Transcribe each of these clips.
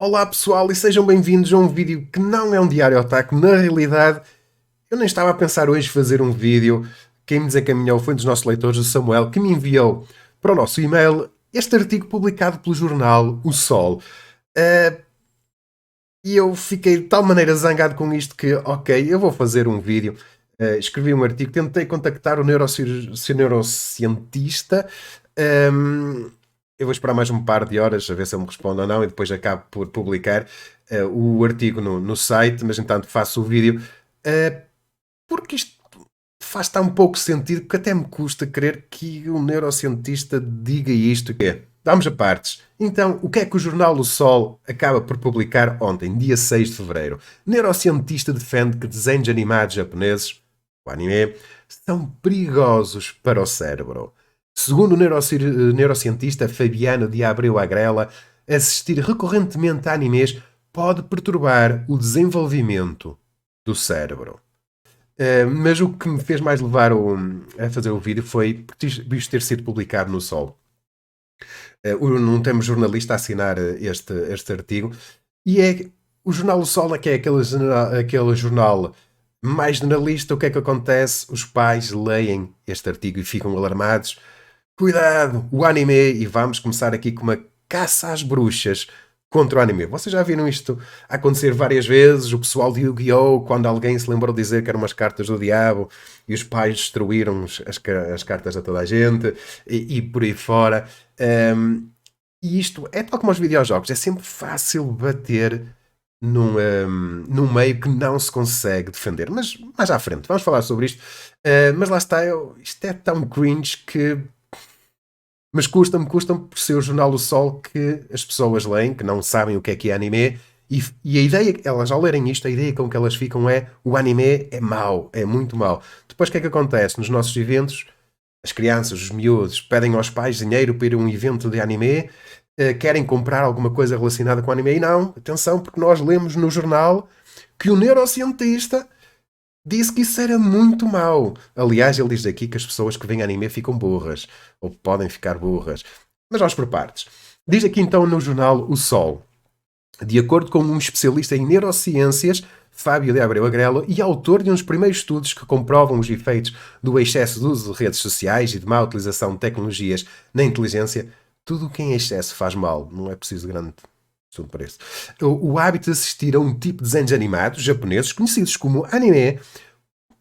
Olá pessoal e sejam bem-vindos a um vídeo que não é um diário otaku. Na realidade, eu nem estava a pensar hoje fazer um vídeo. Quem me desencaminhou foi um dos nossos leitores, o Samuel, que me enviou para o nosso e-mail este artigo publicado pelo jornal O Sol. Eh, e eu fiquei de tal maneira zangado com isto que, ok, eu vou fazer um vídeo. Escrevi um artigo, tentei contactar o neurocientista. Ehm, eu vou esperar mais um par de horas a ver se ele me responde ou não e depois acabo por publicar o artigo no site, mas entanto faço o vídeo. Uh, porque isto faz tão pouco sentido que até me custa crer que um neurocientista diga isto. Vamos a partes. Então, o que é que o jornal O Sol acaba por publicar ontem, dia 6 de fevereiro? Neurocientista defende que desenhos animados japoneses, o anime, são perigosos para o cérebro. Segundo o neurocientista Fabiano de Abreu Agrela, assistir recorrentemente a animes pode perturbar o desenvolvimento do cérebro. Mas o que me fez mais levar a fazer o vídeo foi isto ter sido publicado no Sol. Não temos jornalista a assinar este artigo. E é o Jornal do Sol, que é aquele jornal mais generalista. O que é que acontece? Os pais leem este artigo e ficam alarmados. Cuidado, o anime, e vamos começar aqui com uma caça às bruxas contra o anime. Vocês já viram isto acontecer várias vezes? O pessoal de Yu-Gi-Oh! Quando alguém se lembrou de dizer que eram umas cartas do diabo e os pais destruíram as cartas a toda a gente e por aí fora. Um, e isto é tal como os videojogos, é sempre fácil bater num meio que não se consegue defender. Mas mais à frente, vamos falar sobre isto. Mas lá está, isto é tão cringe que mas custa-me por ser o Jornal do Sol que as pessoas leem, que não sabem o que é anime, e a ideia, elas ao lerem isto, a ideia com que elas ficam é o anime é mau, é muito mau. Depois o que é que acontece? Nos nossos eventos, as crianças, os miúdos, pedem aos pais dinheiro para ir a um evento de anime, querem comprar alguma coisa relacionada com anime, e não, atenção, porque nós lemos no jornal que o neurocientista disse que isso era muito mau. Aliás, ele diz aqui que as pessoas que veem anime ficam burras. Ou podem ficar burras. Mas vamos por partes. Diz aqui então no jornal O Sol. De acordo com um especialista em neurociências, Fábio de Abreu Agrelo, e autor de uns primeiros estudos que comprovam os efeitos do excesso de uso de redes sociais e de má utilização de tecnologias na inteligência, tudo o que em excesso faz mal. Não é preciso grande estudo para isso. O hábito de assistir a um tipo de desenhos animados japoneses, conhecidos como anime,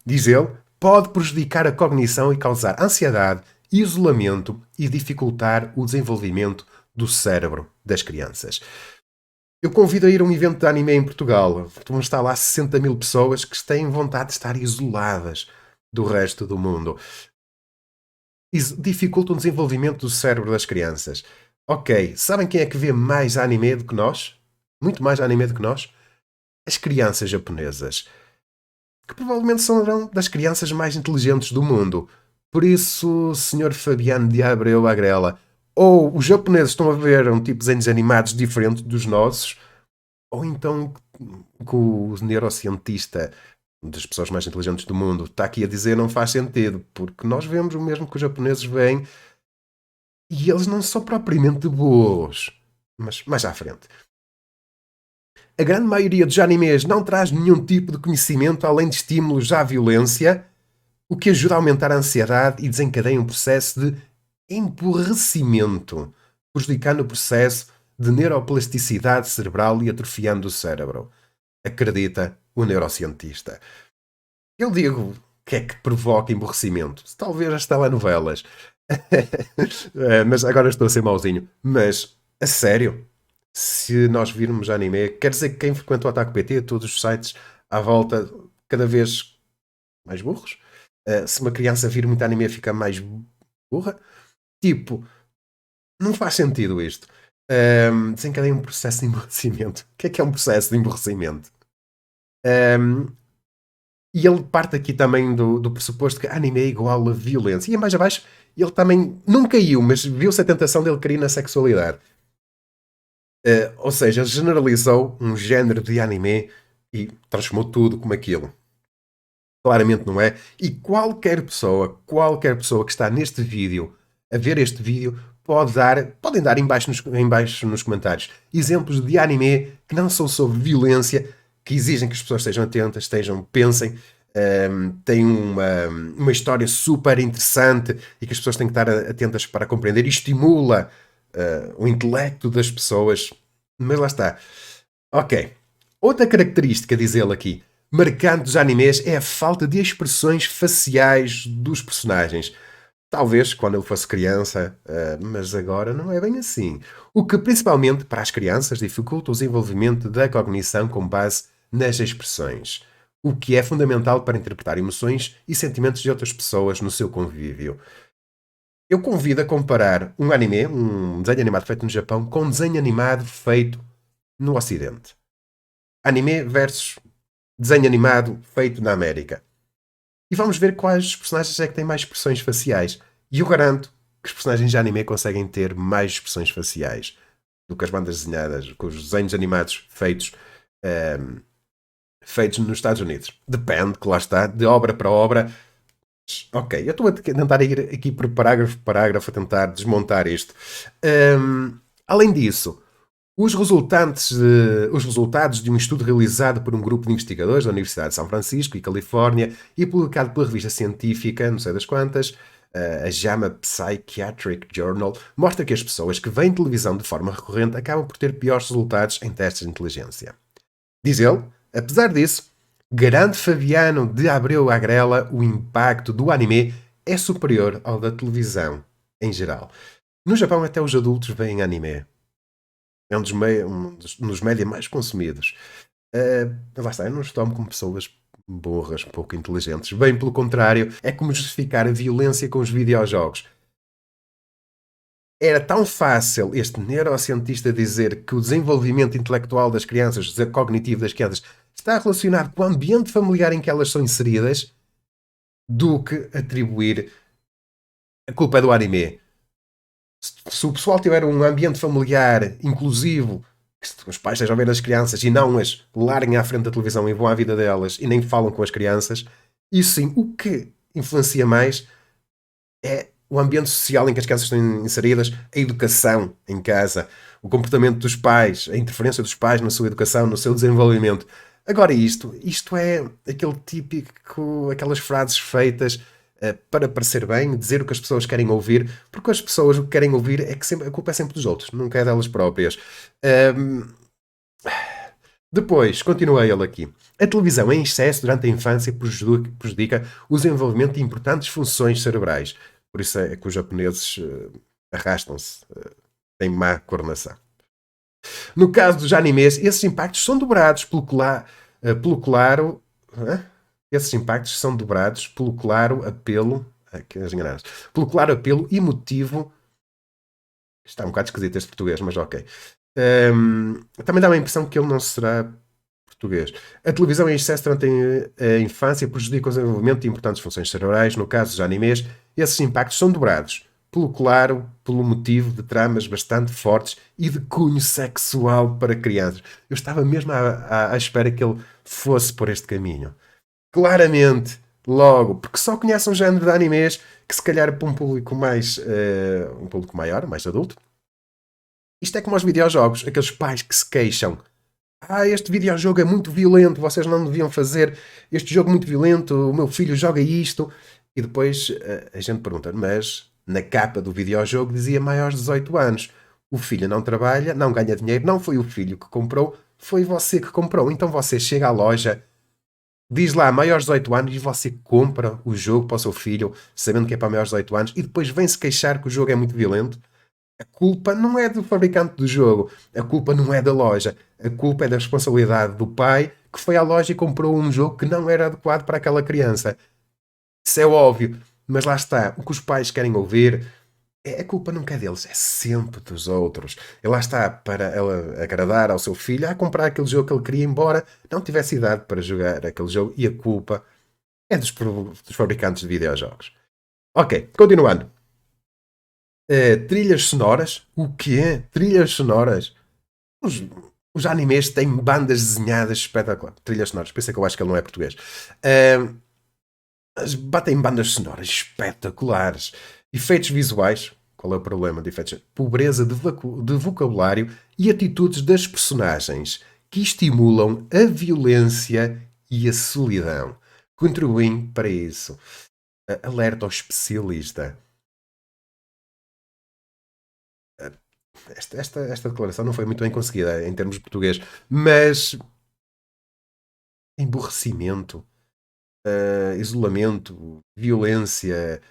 diz ele, pode prejudicar a cognição e causar ansiedade, isolamento e dificultar o desenvolvimento do cérebro das crianças. Eu convido a ir a um evento de anime em Portugal. Vão estar lá 60 mil pessoas que têm vontade de estar isoladas do resto do mundo. Dificulta o desenvolvimento do cérebro das crianças. Ok, sabem quem é que vê mais anime do que nós? Muito mais anime do que nós? As crianças japonesas, que provavelmente são das crianças mais inteligentes do mundo. Por isso, Senhor Fabiano de Abreu Agrela, ou os japoneses estão a ver um tipo de desenhos animados diferente dos nossos, ou então que o neurocientista das pessoas mais inteligentes do mundo está aqui a dizer não faz sentido, porque nós vemos o mesmo que os japoneses veem e eles não são propriamente boas. Mas mais à frente. A grande maioria dos animes não traz nenhum tipo de conhecimento além de estímulos à violência, o que ajuda a aumentar a ansiedade e desencadeia um processo de emburrecimento, prejudicando o processo de neuroplasticidade cerebral e atrofiando o cérebro. Acredita o neurocientista. Eu digo que é que provoca emborrecimento. Talvez as telenovelas. Mas agora estou a ser mauzinho. Mas, a sério, se nós virmos anime, quer dizer que quem frequenta o Otaku PT, todos os sites à volta, cada vez mais burros? Se uma criança vir muito anime, fica mais burra? Tipo, não faz sentido isto. Desencadeia um processo de emborrecimento. O que é um processo de emborrecimento? Um, e ele parte aqui também do pressuposto que anime é igual a violência. E mais abaixo, ele também não caiu, mas viu-se a tentação dele cair na sexualidade. Ou seja, generalizou um género de anime e transformou tudo como aquilo. Claramente não é. E qualquer pessoa que está neste vídeo, a ver este vídeo, podem dar em baixo nos comentários exemplos de anime que não são sobre violência, que exigem que as pessoas estejam atentas, pensem, têm uma história super interessante e que as pessoas têm que estar atentas para compreender e estimula o intelecto das pessoas. Mas lá está. Ok. Outra característica, diz ele aqui, marcante dos animes é a falta de expressões faciais dos personagens. Talvez quando ele fosse criança, mas agora não é bem assim. O que, principalmente para as crianças, dificulta o desenvolvimento da cognição com base nas expressões, o que é fundamental para interpretar emoções e sentimentos de outras pessoas no seu convívio. Eu convido a comparar um anime, um desenho animado feito no Japão, com um desenho animado feito no Ocidente. Anime versus desenho animado feito na América. E vamos ver quais personagens é que têm mais expressões faciais. E eu garanto que os personagens de anime conseguem ter mais expressões faciais do que as bandas desenhadas, com os desenhos animados feitos nos Estados Unidos. Depende, que lá está, de obra para obra. Ok, eu estou a tentar ir aqui por parágrafo por parágrafo a tentar desmontar isto. Além disso, os resultados de um estudo realizado por um grupo de investigadores da Universidade de São Francisco e Califórnia e publicado pela revista científica, não sei das quantas, a JAMA Psychiatric Journal, mostra que as pessoas que veem televisão de forma recorrente acabam por ter piores resultados em testes de inteligência. Diz ele, apesar disso, garante Fabiano de Abreu Agrela, o impacto do anime é superior ao da televisão em geral. No Japão até os adultos veem anime. É um dos média mais consumidos. Lá está, eu não os tomo como pessoas burras, pouco inteligentes. Bem pelo contrário, é como justificar a violência com os videojogos. Era tão fácil este neurocientista dizer que o desenvolvimento intelectual das crianças, o cognitivo das crianças, está relacionado com o ambiente familiar em que elas são inseridas, do que atribuir a culpa do anime. Se o pessoal tiver um ambiente familiar inclusivo, que os pais estejam a ver as crianças e não as larguem à frente da televisão e vão à vida delas e nem falam com as crianças, isso sim, o que influencia mais é o ambiente social em que as crianças estão inseridas, a educação em casa, o comportamento dos pais, a interferência dos pais na sua educação, no seu desenvolvimento. Agora isto é aquele típico, aquelas frases feitas para parecer bem, dizer o que as pessoas querem ouvir, porque as pessoas o que querem ouvir é que a culpa é sempre dos outros, nunca é delas próprias. Depois, continua ele aqui. A televisão em excesso durante a infância prejudica o desenvolvimento de importantes funções cerebrais. Por isso é que os japoneses arrastam-se, têm má coordenação. No caso dos animes, esses impactos são dobrados pelo claro. Esses impactos são dobrados pelo claro apelo. Pelo claro apelo emotivo. Está um bocado esquisito este português, mas ok. Também dá a impressão que ele não será português. A televisão em excesso durante a infância prejudica o desenvolvimento de importantes funções cerebrais. No caso dos animes, esses impactos são dobrados pelo motivo de tramas bastante fortes e de cunho sexual para crianças. Eu estava mesmo à espera que ele fosse por este caminho. Claramente, logo, porque só conhece um género de animes que se calhar é para um público um público maior, mais adulto. Isto é como aos videojogos, aqueles pais que se queixam. Este videojogo é muito violento, vocês não deviam fazer este jogo muito violento, o meu filho joga isto. E depois a gente pergunta, mas na capa do videojogo dizia maiores de 18 anos. O filho não trabalha, não ganha dinheiro, não foi o filho que comprou, foi você que comprou. Então você chega à loja, diz lá maiores de 18 anos e você compra o jogo para o seu filho, sabendo que é para maiores de 18 anos, e depois vem-se queixar que o jogo é muito violento. A culpa não é do fabricante do jogo, a culpa não é da loja, a culpa é da responsabilidade do pai que foi à loja e comprou um jogo que não era adequado para aquela criança. Isso é óbvio, mas lá está, o que os pais querem ouvir a culpa nunca é deles, é sempre dos outros. E lá está, para ela agradar ao seu filho, a comprar aquele jogo que ele queria, embora não tivesse idade para jogar aquele jogo, e a culpa é dos fabricantes de videojogos. Ok, continuando. Trilhas sonoras. O quê? Trilhas sonoras? Os animes têm bandas desenhadas espetaculares. Trilhas sonoras. Por isso é que eu acho que ele não é português. Batem bandas sonoras espetaculares. Efeitos visuais, Qual é o problema? Defectos? Pobreza de vocabulário e atitudes das personagens que estimulam a violência e a solidão. Contribuem para isso. Alerta ao especialista. Esta declaração não foi muito bem conseguida em termos de português, mas emborrecimento, isolamento, violência,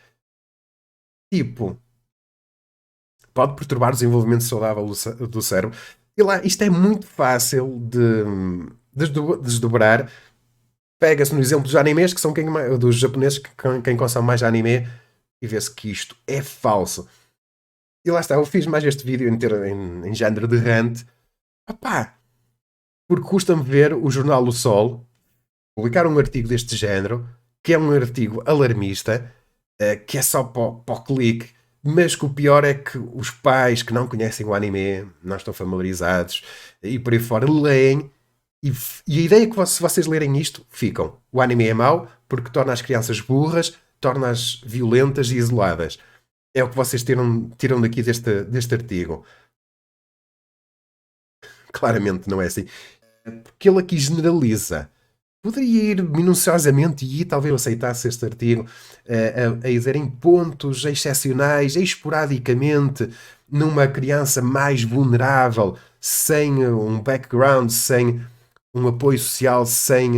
tipo, pode perturbar o desenvolvimento saudável do cérebro. E lá, isto é muito fácil de desdobrar. Pega-se no exemplo dos animes, que são dos japoneses, quem consome mais anime, e vê-se que isto é falso. E lá está, eu fiz mais este vídeo em género de rant. Opá, porque custa-me ver o Jornal do Sol publicar um artigo deste género, que é um artigo alarmista, que é só para o clique, mas que o pior é que os pais que não conhecem o anime, não estão familiarizados, e por aí fora, leem, e a ideia é que se vocês lerem isto, ficam. O anime é mau porque torna as crianças burras, torna-as violentas e isoladas. É o que vocês tiram daqui deste artigo. Claramente não é assim. Porque ele aqui generaliza. Poderia ir minuciosamente e talvez eu aceitasse este artigo a dizer em pontos excepcionais, esporadicamente, numa criança mais vulnerável, sem um background, sem um apoio social, sem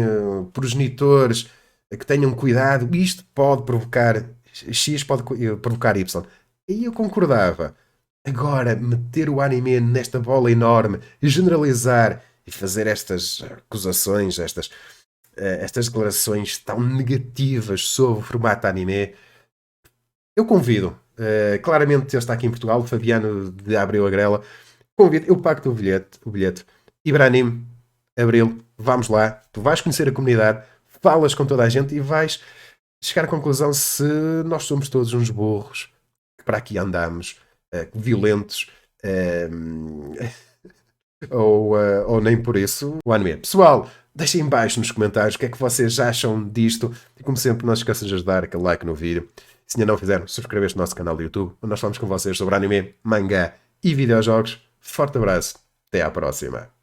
progenitores que tenham cuidado. Isto pode provocar X, pode provocar Y. Aí eu concordava. Agora, meter o anime nesta bola enorme, generalizar e fazer estas acusações, estas declarações tão negativas sobre o formato anime, eu convido. Claramente ele está aqui em Portugal, o Fabiano de Abreu Agrela. Convido, eu pago-te o bilhete. Ibranim, Abril, vamos lá. Tu vais conhecer a comunidade, falas com toda a gente e vais chegar à conclusão se nós somos todos uns burros, que para aqui andamos, violentos, ou nem por isso o anime. Pessoal, deixem em baixo nos comentários o que é que vocês acham disto. E como sempre, não se esqueçam de ajudar aquele like no vídeo. Se ainda não fizeram, subscrever-se no nosso canal do YouTube, onde nós falamos com vocês sobre anime, mangá e videojogos. Forte abraço, até à próxima.